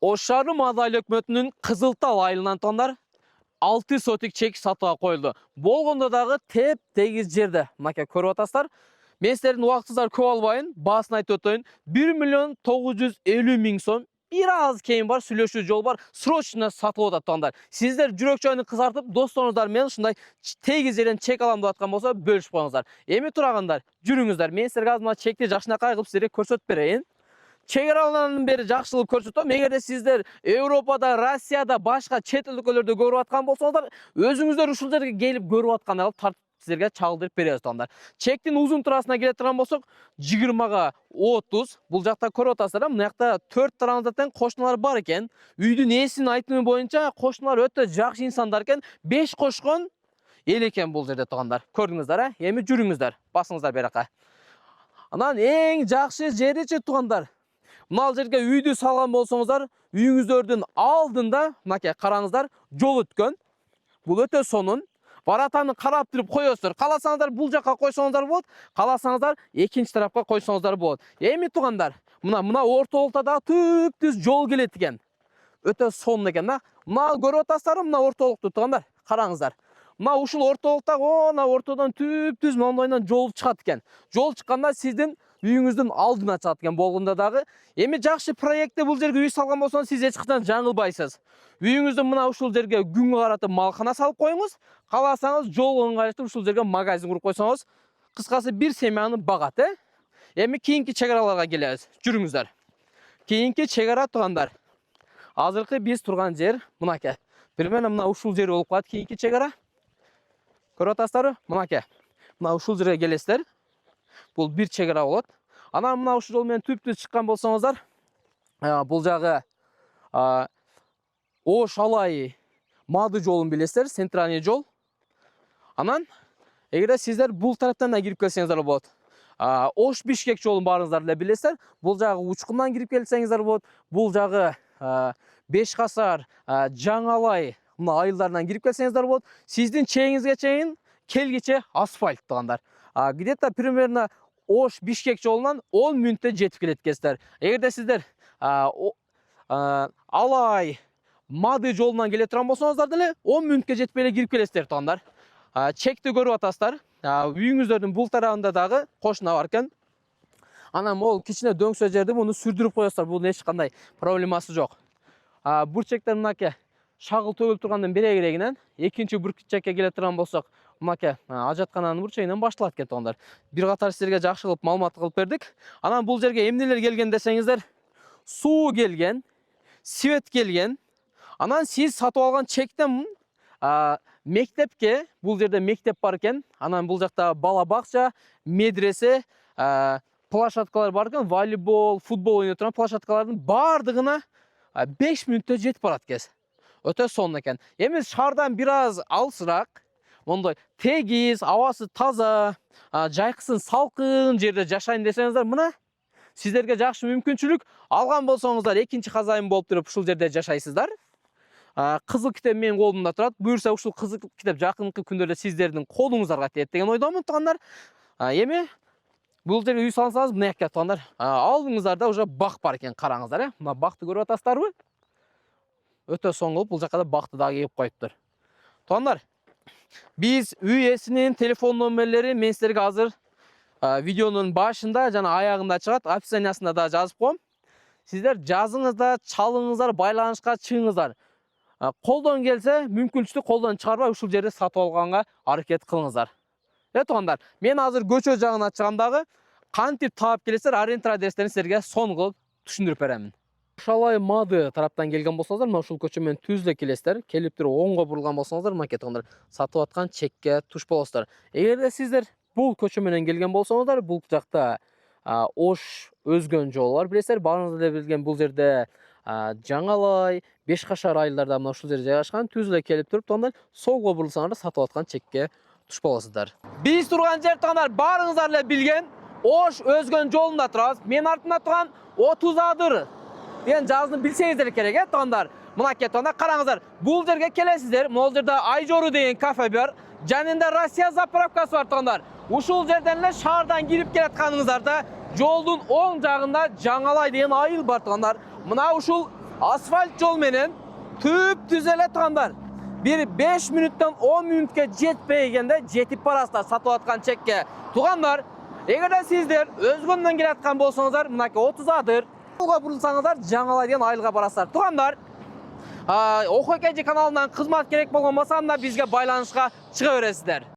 Ош шаары маалай өкмөтүнүн Кызылтал айылынан тондар 6 сотик чек сатууга коюлду. Болгондо дагы теп-тегиз жерде. Мынакей көрүп атасыздар. Мен силердин убактыңыздар көп албайын, баасын айтып өтөйүн. 1.950.000 сом. Бир аз кейин бар, сүйлөшүү жол бар. Срочно сатылып атат тондар. Сиздер жүрөк жайын кызартып, досторуңуздар менен ушундай тегиз жерден чек алам деп аткан болсо, бөлүшүп коюңуздар. Эми турагандар, жүрүңүздөр. Мен силерге азыр мына чекти жакшынакай кылып силерге көрсөтүп берейин. Чегералардан бери жакшылык көрсөтөм. Эгерде сиздер Европада, Россияда, башка чет өлкөлөрдө көрүп аткан болсоңуздар, өзүңүздөр ушул жерге келип көрүп аткан алып тартып силерге чалдырып беребиз тондар. Чектин узун турасына келе турган болсок, 20га 30. Бул жакта көрүп атасыздар, мына жакта 4 тарафында тең кошуналар бар экен. Үйдүн ээсинин айтымы боюнча кошуналар өтө жакшы инсандар экен. 5 кошкон эл экен бул жерде туугандар. Көрдүңүздөр, эми жүрүңүздөр, басыңыздар берака. Анан эң жакшы жеричи туугандар. Мына жерге үйдү салган болсоңуздар, үйүңүздөрдүн алдында, мынакей караңыздар, жол өткөн. Бул өтө сонун. Баратаны карап туруп коесуздар. Кааласаңыздар бул жакка койсоңуздар болот, кааласаңыздар экинчи тарапка койсоңуздар болот. Эми туугандар, мына ортолукта да түп-түз жол келет экен. Өтө сонун экен да. Мына көрүп атасыздарбы, мына ортолукту туугандар, караңыздар. Мына ушул ортолукта, мына ортодон түп-түз мондойдон жол чыгат экен. Жол чыкканда сиздин үйүңүздүн алдына чыгат экен болгондо дагы. Эми жакшы проектте бул жерге үй салган болсоңуз, сиз эч качан жаңылбайсыз. Үйүңүздүн мына ушул жерге күнгө каратып малкана салып коюңуз. Кааласаңыз жол оңгайлашып ушул жерге магазин куруп койсоңуз, кыскасы бир семьяны багат, Эми кийинки чек-араларга келебиз. Жүрүңүздөр. Кийинки чек-ара туугандар. Азыркы биз турган жер мынакей. Примерно мына ушул жер болуп калат кийинки чек-ара. Көрүп атасыздарбы? Мынакей. Мына ушул жерге келесиздер. Бул бир чек-ара болот. Анан мына ушул жол менен түп-түз чыккан болсоңуздар, бул жагы Ош алай Мады жолун билесиздер, центральный жол. Анан эгерде сиздер бул тараптан да кирип келсеңиздер болот. Ош Бишкек жолун баарыңыздар эле билесиздер. Бул жагы Учкундан кирип келсеңиздер болот. Бул жагы Беш Касар, Жаңалай мына айылдарынан кирип келсеңиздер болот. Сиздин чегиңизге чейин келгиче асфальт туугандар. Где-то примерно Ош Бишкек жолунан 10 мүнөттө жетип келет экенсиздер. Эгерде сиздер алай Мады жолунан келе турган болсоңуздар деле 10 мүнөткө жетпей эле кирип келесиздер туугандар. Чекти көрүп атасыздар. Үйүңүздөрдүн бул тарабында дагы кошуна бар экен. Анан могул кичине дөңсө жерди муну сүрдүрүп коесуздар. Бул эч кандай проблемасы жок. Бурчектер мынакей шагыл төгүлүп тургандан берегинен экинчи бурчекке келе турган болсок, мынакей ажаткананын бурчегинен башталат экен туугандар. Бир катар силерге жакшы кылып маалымат кылып бердик. Анан бул жерге эмнелер келген десеңиздер, суу келген, свет келген. Анан сиз сатып алган чектен мектепке, бул жерде мектеп бар экен. Анан бул жакта бала бакча, медресе, площадкалар бар экен, волейбол, футбол ойнойт турган площадкалардын бардыгына 5 мүнөттө жетип барат экенсиз. Өтө сонун экен. Эми шаардан бир аз алысыраак, мондой тегиз, абасы таза, жайкысын салкын жерде жашайын десеңиздер, мына сиздерге жакшы мүмкүнчүлүк. Алган болсоңуздар экинчи казайын болуп туруп ушул жерде жашайсыздар. Кызыл китеп менин колумда турат. Буюрса ушул кызыл китеп жакынкы күндөрдө сиздердин колуңуздарга тиет деген ойдомун туугандар. Эми бул жерге үй салсаңыз, мына жакка туугандар, алдыңыздарда уже бак бар экен, караңыздар, Мына бакты көрүп атасыздарбы? Өтө соңгул, бул жакка да бакты дагы кеп коюптур. Туугандар, биз үй ээсинин телефон номерлери мен силерге азыр видеонун башында жана аягында чыгат, описаниясында да жазып коем. Сиздер жазыңыздар, чалыңыздар, байланышка чыгыңыздар. Колдон келсе, мүмкүнчүлүктү колдон чыгарбай ушул жерде сатып алганга аракет кылыңыздар. Туугандар, мен азыр көчө жагына чыгамдагы кантип таап келесиздер, ориентир адрестерин силерге сонун кылып түшүндүрүп беремин. Ошалай Мады тараптан келген болсоңуздар, мына ушул көчө менен түз эле келесиздер. Келип туруп оңго бурулган болсоңуздар, мынакей туугандар, сатып аткан чекке туш болосуздар. Эгерде сиздер бул көчө менен келген болсоңуздар, бул жакта Ош Өзгөн жолу бар, билесиздер. Баарыңыз эле билген бул жерде Жаңалай, Беш Кашар айылдарда мына ушул жерде жайгашкан. Түз эле келип туруп, туугандар, солго бурулсаңар сатып аткан чекке туш болосуздар. Биз турган жер туугандар, баарыңыздар эле билген Ош Өзгөн жолунда турабыз. Мен артымда турган 30 адыр деген жазны билсеңиздер керек, туугандар. Мынакей туугандар, караңыздар. Бул жерге келесиздер. Могул жерде Айжору деген кафе бар. Жанында Россия заправкасы бар туугандар. Ушул жерден эле шаардан кирип келатканыңыздарда жолдун оң жагында Жаңалай деген айыл бар туугандар. Мына ушул asfalt jol menen tüp düzele tağanlar. Bir 5 minütten 10 minutke jetpegende jetip barasızlar satıp atkan çekke. Tuğanlar, eğer de sizler özgünden geletken bolsanızlar, mınaki 30 adır. Yolga burulsanızlar, жаңалайдан айылға барасыздар. Туғандар, Окуй KG kanalından kızmat gerek болған болсам da bizge байланышқа çığa бересіздер.